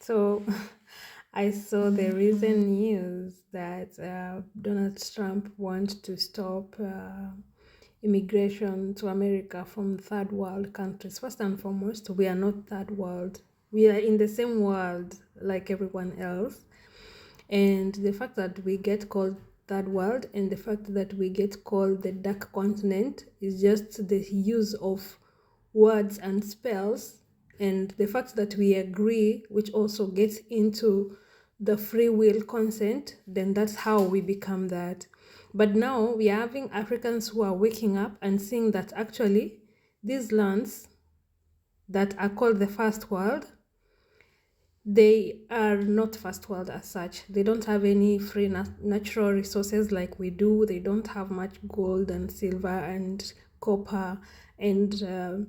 So I saw the recent news that Donald Trump wants to stop immigration to America from third world countries. First and foremost, we are not third world. We are in the same world like everyone else. And the fact that we get called third world and the fact that we get called the dark continent is just the use of words and spells, and the fact that we agree, which also gets into the free will consent, then that's how we become that. But now we are having Africans who are waking up and seeing that actually these lands that are called the first world, they are not first world as such. They don't have any free natural resources like we do. They don't have much gold and silver and copper and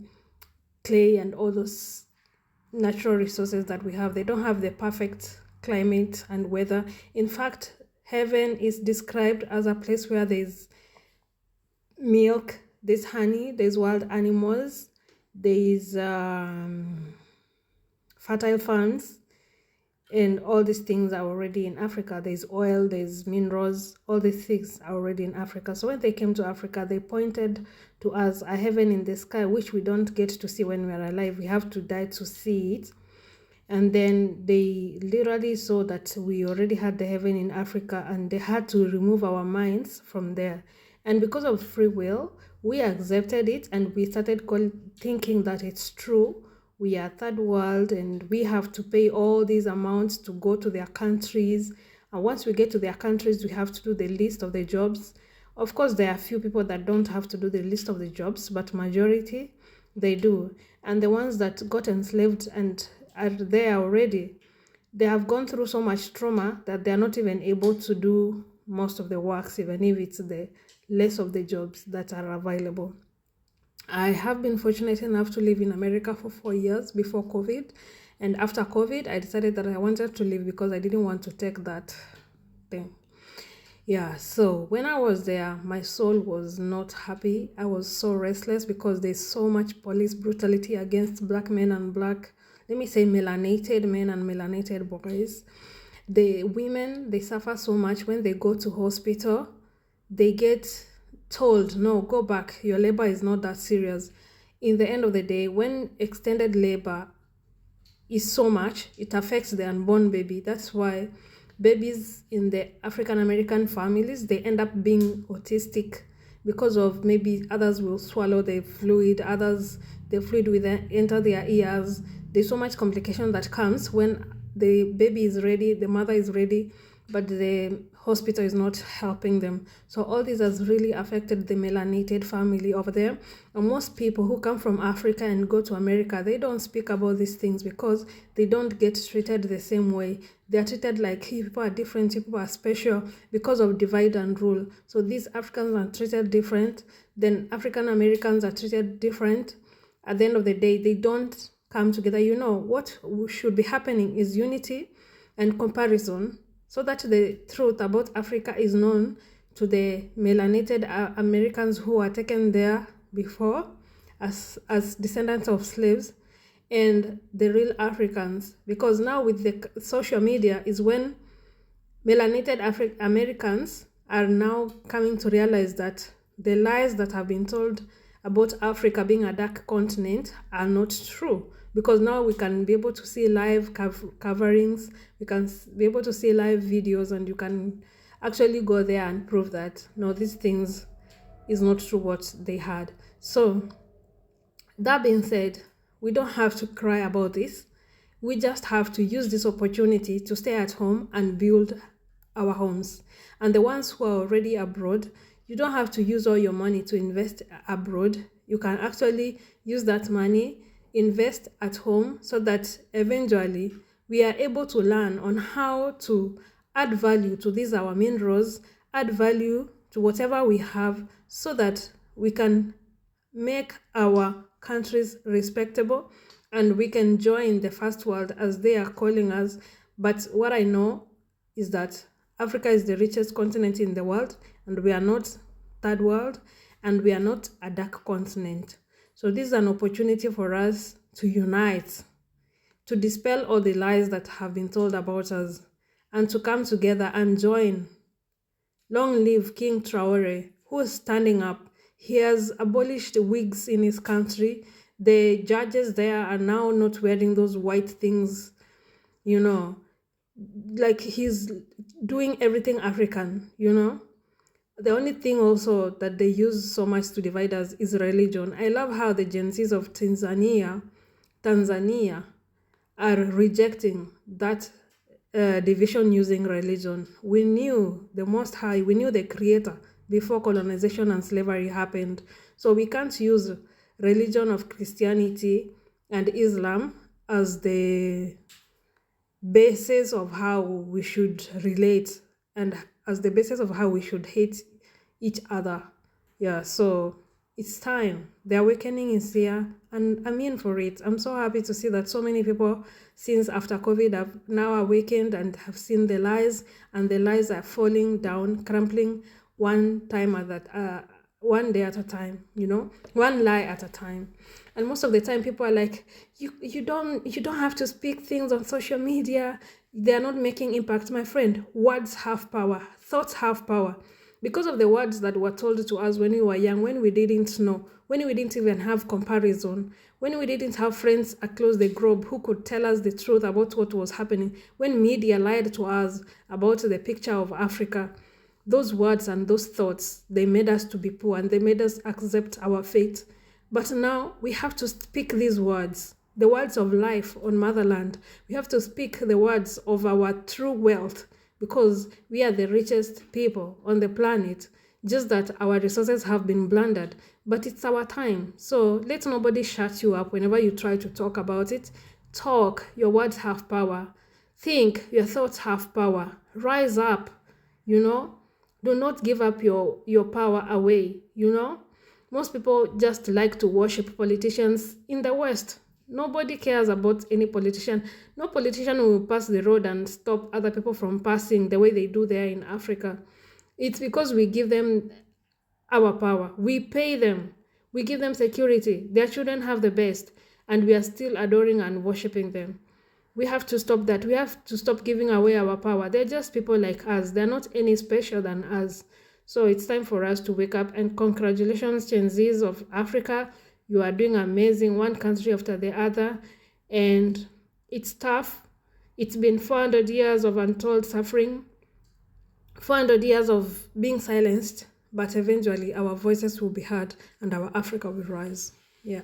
clay and all those natural resources that we have. They don't have the perfect climate and weather. In fact, heaven is described as a place where there's milk, there's honey, there's wild animals, there's fertile farms, and all these things are already in Africa. There's oil, there's minerals, all these things are already in Africa. So when they came to Africa, they pointed to us a heaven in the sky, which we don't get to see when we're alive. We have to die to see it. And then they literally saw that we already had the heaven in Africa, and they had to remove our minds from there. And because of free will, we accepted it, and we started thinking that it's true. We are third world and we have to pay all these amounts to go to their countries. And once we get to their countries, we have to do the list of the jobs. Of course, there are few people that don't have to do the list of the jobs, but majority, they do. And the ones that got enslaved and are there already, they have gone through so much trauma that they are not even able to do most of the works, even if it's the less of the jobs that are available. I have been fortunate enough to live in America for 4 years before COVID. And after COVID, I decided that I wanted to leave because I didn't want to take that thing. Yeah, so when I was there, my soul was not happy. I was so restless because there's so much police brutality against black men and let me say melanated men and melanated boys. The women, they suffer so much when they go to hospital. They get told, no, go back, your labor is not that serious. In the end of the day, when extended labor is so much, it affects the unborn baby. That's why babies in the African American families, they end up being autistic because of maybe others will swallow the fluid, others the fluid will enter their ears. There's so much complication that comes when the baby is ready, the mother is ready, but the hospital is not helping them. So all this has really affected the melanated family over there. And most people who come from Africa and go to America, they don't speak about these things because they don't get treated the same way. They are treated like people are different, people are special because of divide and rule. So these Africans are treated different, then African Americans are treated different. At the end of the day, they don't come together. You know, what should be happening is unity and comparison, so that the truth about Africa is known to the melanated Americans who were taken there before as descendants of slaves, and the real Africans. Because now with the social media is when melanated Americans are now coming to realize that the lies that have been told about Africa being a dark continent are not true, because now we can be able to see live coverings, we can be able to see live videos, and you can actually go there and prove that no, these things is not true what they had. So that being said, we don't have to cry about this. We just have to use this opportunity to stay at home and build our homes. And the ones who are already abroad, you don't have to use all your money to invest abroad. You can actually use that money, invest at home, so that eventually we are able to learn on how to add value to these our minerals, add value to whatever we have, so that we can make our countries respectable and we can join the first world as they are calling us. But what I know is that Africa is the richest continent in the world, and we are not third world, and we are not a dark continent. So this is an opportunity for us to unite, to dispel all the lies that have been told about us, and to come together and join. Long live King Traore, who is standing up. He has abolished wigs in his country. The judges there are now not wearing those white things, you know, like he's doing everything African, you know. The only thing also that they use so much to divide us is religion. I love how the Gen Zs of Tanzania are rejecting that division using religion. We knew the Most High, we knew the Creator before colonization and slavery happened. So we can't use religion of Christianity and Islam as the basis of how we should relate and as the basis of how we should hate each other. Yeah, so it's time. The awakening is here, and I'm in for it. I'm so happy to see that so many people since after COVID have now awakened and have seen the lies, and the lies are falling down, crumbling one day at a time, you know, one lie at a time. And most of the time people are like, you don't have to speak things on social media. They are not making impact. My friend, words have power, thoughts have power. Because of the words that were told to us when we were young, when we didn't know, when we didn't even have comparison, when we didn't have friends across the globe who could tell us the truth about what was happening, when media lied to us about the picture of Africa, those words and those thoughts, they made us to be poor and they made us accept our fate. But now we have to speak these words, the words of life on motherland. We have to speak the words of our true wealth, because we are the richest people on the planet, just that our resources have been blundered. But it's our time. So let nobody shut you up whenever you try to talk about it. Talk, your words have power. Think, your thoughts have power. Rise up, you know. Do not give up your power away, you know. Most people just like to worship politicians in the West. Nobody cares about any politician. No politician will pass the road and stop other people from passing the way they do there in Africa. It's because we give them our power. We pay them. We give them security. Their children have the best, and we are still adoring and worshiping them. We have to stop that. We have to stop giving away our power. They're just people like us. They're not any special than us. So it's time for us to wake up, and congratulations, Gen Zs of Africa. You are doing amazing, one country after the other, and it's tough. It's been 400 years of untold suffering, 400 years of being silenced, but eventually our voices will be heard and our Africa will rise. Yeah.